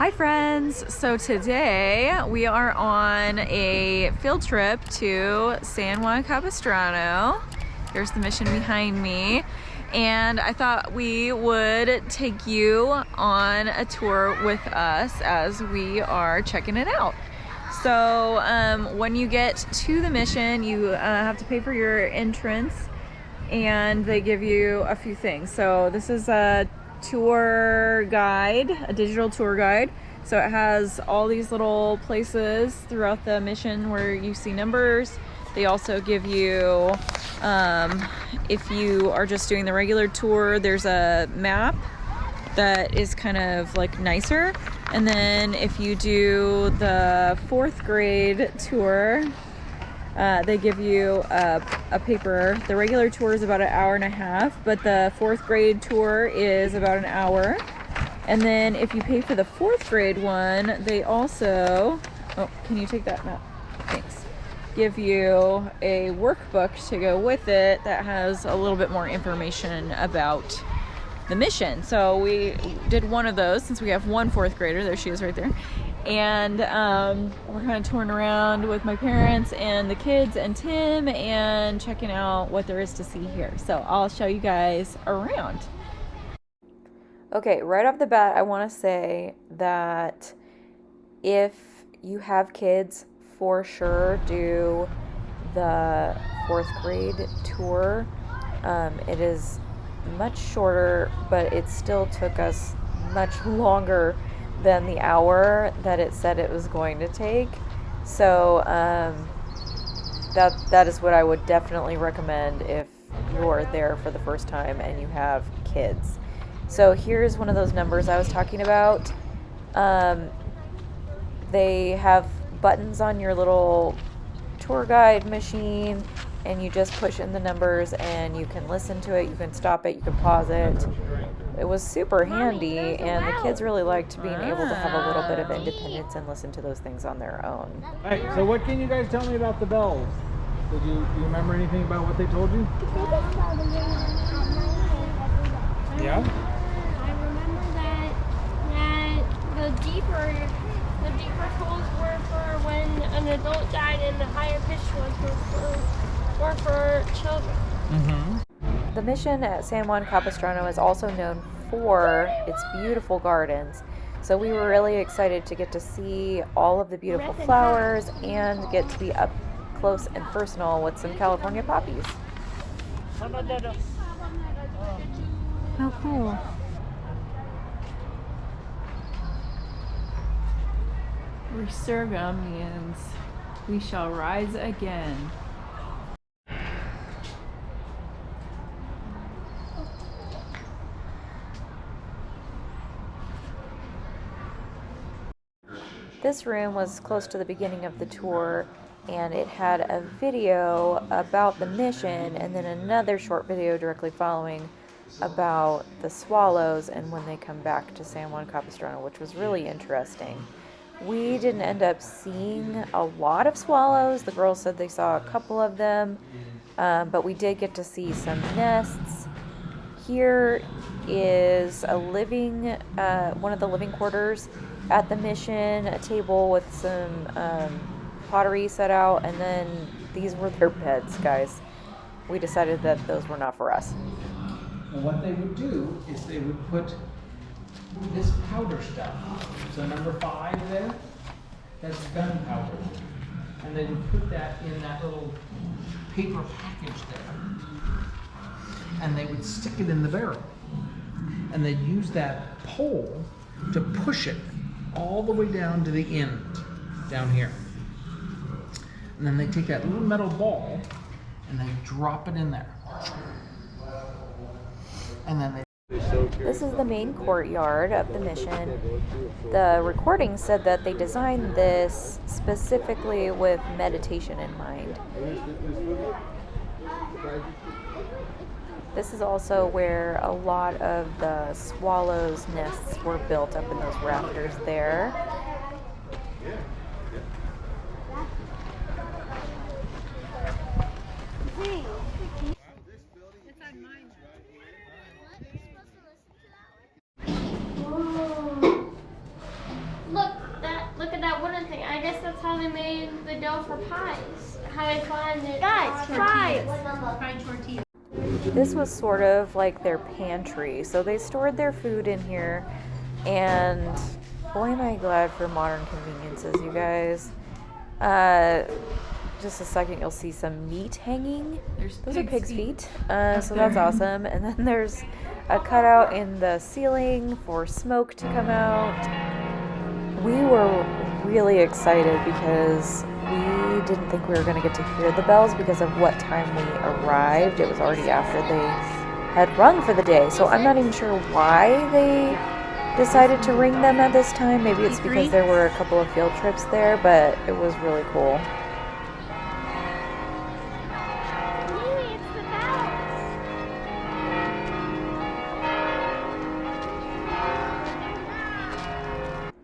Hi friends! So today we are on a field trip to San Juan Capistrano. Here's the mission behind me. And I thought we would take you on a tour with us as we are checking it out. So when you get to the mission, you have to pay for your entrance and they give you a few things. So this is a tour guide, a digital tour guide. So it has all these little places throughout the mission where you see numbers. They also give you, if you are just doing the regular tour, there's a map that is kind of like nicer. And then if you do the 4th grade tour, they give you a paper. The regular tour is about an hour and a half, but the 4th grade tour is about an hour. And then if you pay for the 4th grade one, they also, oh, can you take that map? Thanks. Give you a workbook to go with it that has a little bit more information about the mission. So we did one of those since we have one 4th grader. There she is right there. And we're kind of touring around with my parents and the kids and Tim and checking out what there is to see here. So I'll show you guys around. Okay, right off the bat, I want to say that if you have kids, for sure do the 4th grade tour. It is much shorter, but it still took us much longer than the hour that it said it was going to take. So that is what I would definitely recommend if you're there for the first time and you have kids. So here's one of those numbers I was talking about. They have buttons on your little tour guide machine, and you just push in the numbers and you can listen to it, you can stop it, you can pause it. It was super handy, and the kids really liked being able to have a little bit of independence and listen to those things on their own. All right, so what can you guys tell me about the bells? Do you remember anything about what they told you? Yeah? I remember that the deeper tones were for when an adult died, and the higher pitched ones were for children. Mm-hmm. The mission at San Juan Capistrano is also known for its beautiful gardens. So we were really excited to get to see all of the beautiful flowers and get to be up close and personal with some California poppies. How cool. Resurgam means we shall rise again. This room was close to the beginning of the tour, and it had a video about the mission and then another short video directly following about the swallows and when they come back to San Juan Capistrano, which was really interesting. We didn't end up seeing a lot of swallows. The girls said they saw a couple of them, but we did get to see some nests. Here is a living, one of the living quarters at the mission, a table with some pottery set out, and then these were their beds, guys. We decided that those were not for us. And what they would do is they would put this powder stuff. So number 5 there, that's gunpowder. And they would put that in that little paper package there. And they would stick it in the barrel. And they'd use that pole to push it all the way down to the end, down here. And then they take that little metal ball and they drop it in there. And then they... This is the main courtyard of the mission. The recording said that they designed this specifically with meditation in mind. This is also where a lot of the swallows' nests were built up in those rafters there. dough for pies. Having fun. Guys, pies. This was sort of like their pantry. So they stored their food in here, and boy am I glad for modern conveniences, you guys. Just a second, you'll see some meat hanging. Those are pig's feet. So that's awesome. And then there's a cutout in the ceiling for smoke to come out. We were really excited because we didn't think we were going to get to hear the bells because of what time we arrived. It was already after they had rung for the day. So I'm not even sure why they decided to ring them at this time. Maybe it's because there were a couple of field trips there, but it was really cool.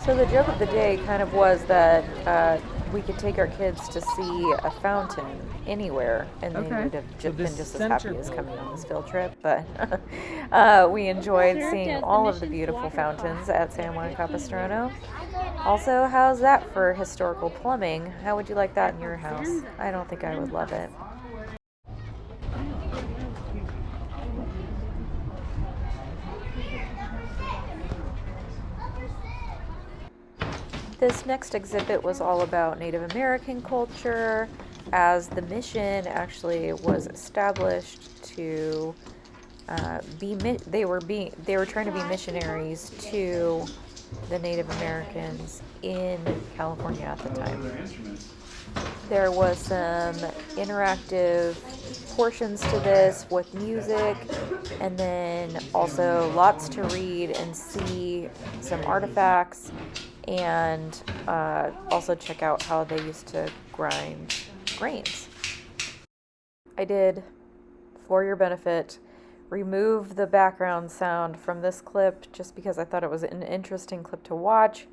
So the joke of the day kind of was that we could take our kids to see a fountain anywhere, and they would have been just as happy as coming on this field trip. But we enjoyed seeing all of the beautiful fountains at San Juan Capistrano. Also, how's that for historical plumbing? How would you like that in your house? I don't think I would love it. This next exhibit was all about Native American culture, as the mission actually was established to they were trying to be missionaries to the Native Americans in California at the time. There was some interactive portions to this with music, and then also lots to read and see some artifacts, and also check out how they used to grind grains. I did, for your benefit, remove the background sound from this clip just because I thought it was an interesting clip to watch,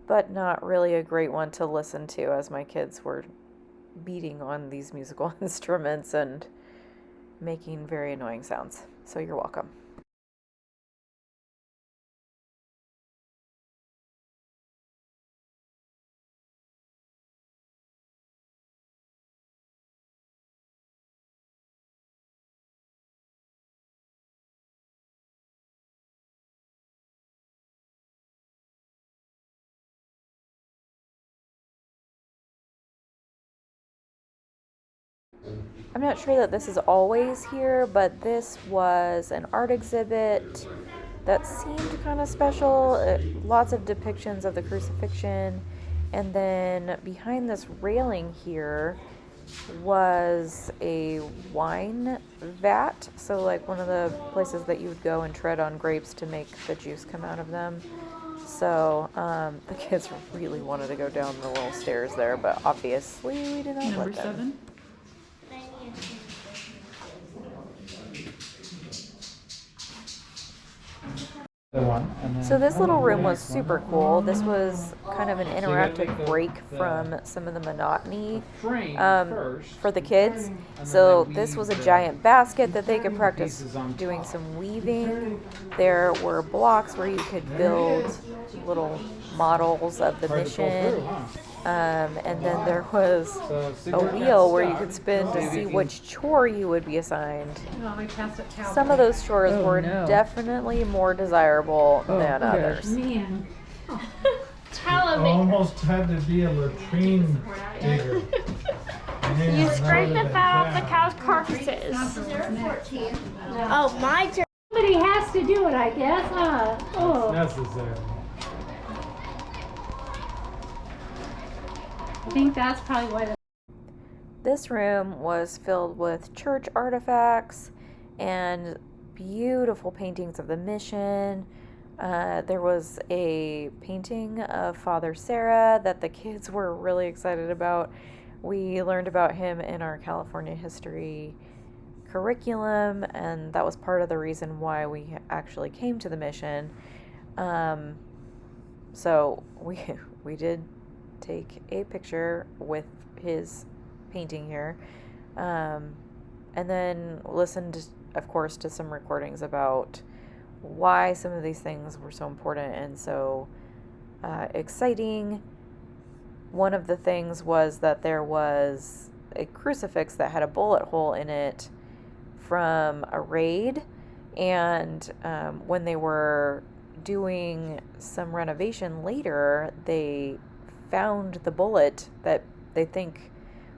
but not really a great one to listen to as my kids were beating on these musical instruments and making very annoying sounds. So you're welcome. I'm not sure that this is always here, but this was an art exhibit that seemed kind of special. Lots of depictions of the crucifixion. And then behind this railing here was a wine vat. So like one of the places that you would go and tread on grapes to make the juice come out of them. So the kids really wanted to go down the little stairs there, but obviously we did not let them. Number 7. So this little room was super cool. This was kind of an interactive break from some of the monotony for the kids. So this was a giant basket that they could practice doing some weaving. There were blocks where you could build little models of the mission. And then there was a wheel where you could spin to see which chore you would be assigned. Some of those chores were definitely more desirable than others. Man. Almost had to be a latrine digger. You scrape the fat off the cow's carcasses. Oh, my turn. Somebody has to do it, I guess, huh? Oh. Necessary. I think that's probably why. This room was filled with church artifacts and beautiful paintings of the mission. There was a painting of Father Sarah that the kids were really excited about. We learned about him in our California history curriculum, and that was part of the reason why we actually came to the mission. So we did take a picture with his painting here, and then listened, of course, to some recordings about why some of these things were so important and so exciting. one of the things was that there was a crucifix that had a bullet hole in it from a raid, and when they were doing some renovation later, they found the bullet that they think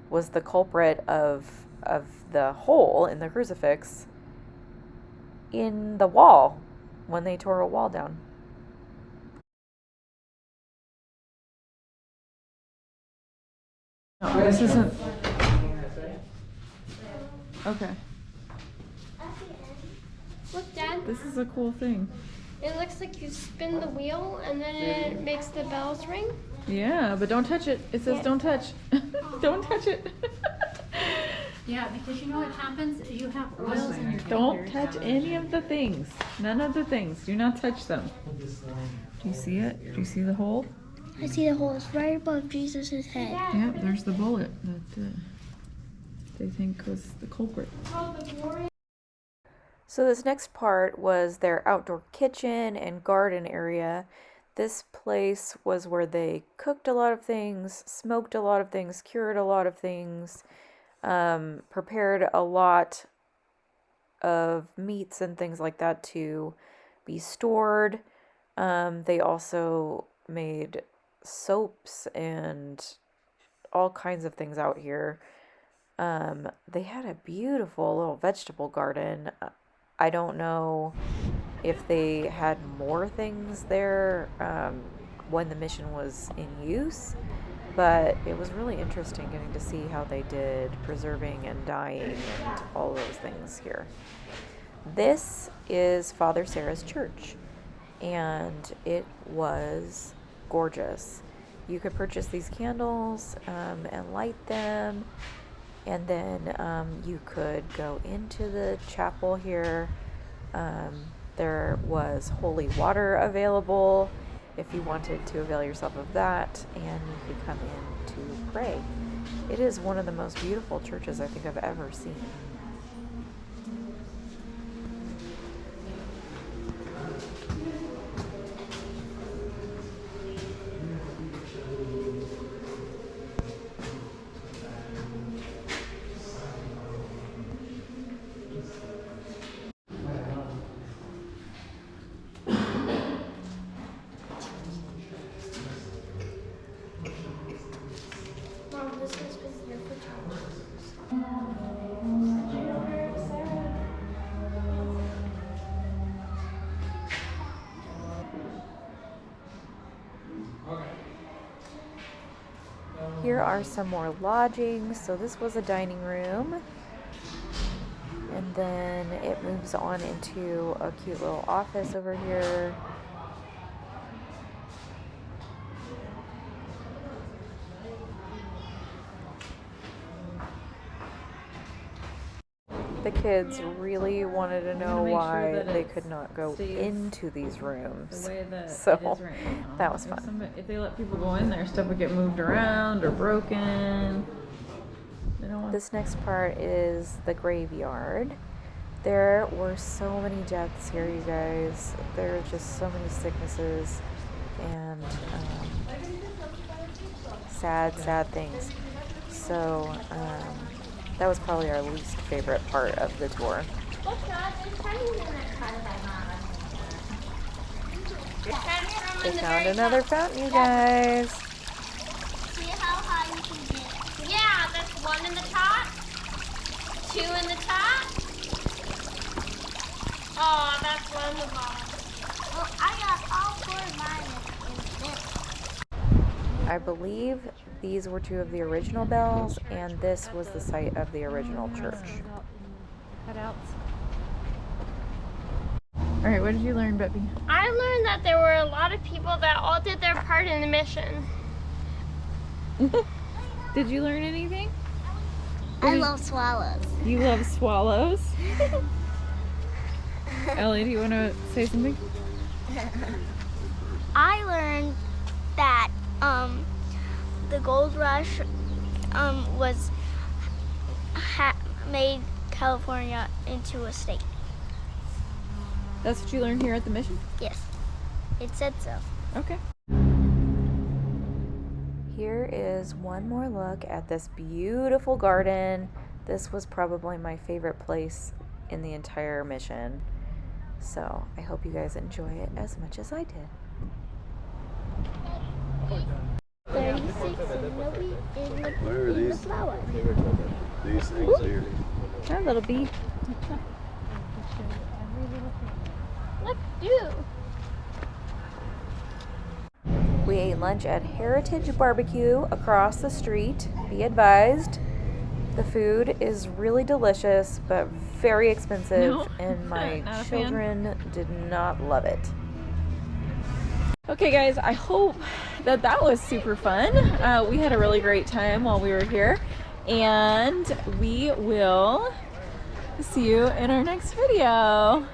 was the culprit of the hole in the crucifix in the wall when they tore a wall down. No, this isn't. Okay. Look, Dad. This is a cool thing. It looks like you spin the wheel and then it makes the bells ring. Yeah, but don't touch it. It says don't touch. Don't touch it. Yeah, because you know what happens? You have oils in your Don't fingers. touch any of the things. None of the things. Do not touch them. Do you see it? Do you see the hole? I see the hole. It's right above Jesus' head. Yep, there's the bullet that they think was the culprit. So this next part was their outdoor kitchen and garden area. This place was where they cooked a lot of things, smoked a lot of things, cured a lot of things, prepared a lot of meats and things like that to be stored. They also made soaps and all kinds of things out here. They had a beautiful little vegetable garden. I don't know if they had more things there when the mission was in use, but it was really interesting getting to see how they did preserving and dyeing and all those things here. This is Father Sarah's church, and it was gorgeous. You could purchase these candles and light them, and then you could go into the chapel here. There was holy water available if you wanted to avail yourself of that, and you could come in to pray. It is one of the most beautiful churches I think I've ever seen. Mom, this has been here for 12 years. Here are some more lodgings. So this was a dining room, and then it moves on into a cute little office over here. The kids really wanted to know why they could not go into these rooms. So that was fun. If they let people go in there, stuff would get moved around or broken. This next part is the graveyard. There were so many deaths here, you guys. There are just so many sicknesses and sad things. So that was probably our least favorite part of the tour. They found another fountain, you guys. See how high you can get? Yeah, there's one in the top, two in the top. Oh, that's one in the bottom. Well, I got all four of mine in this. I believe these were two of the original bells, and this was the site of the original church. Cutouts. All right, what did you learn, Beppy? I learned that there were a lot of people that all did their part in the mission. Did you learn anything? I love swallows. You love swallows? Ellie, do you want to say something? I learned that the gold rush made California into a state. That's what you learned here at the mission? Yes, it said so. Okay. here is one more look at this beautiful garden. This was probably my favorite place in the entire mission. So I hope you guys enjoy it as much as I did. 36 and nobody Where are these? flower. These things here. Hi, little bee. Look, you. We ate lunch at Heritage Barbecue across the street. Be advised, the food is really delicious, but very expensive, No, and my not a fan. children did not love it. Okay guys, I hope that was super fun. We had a really great time while we were here, and we will see you in our next video.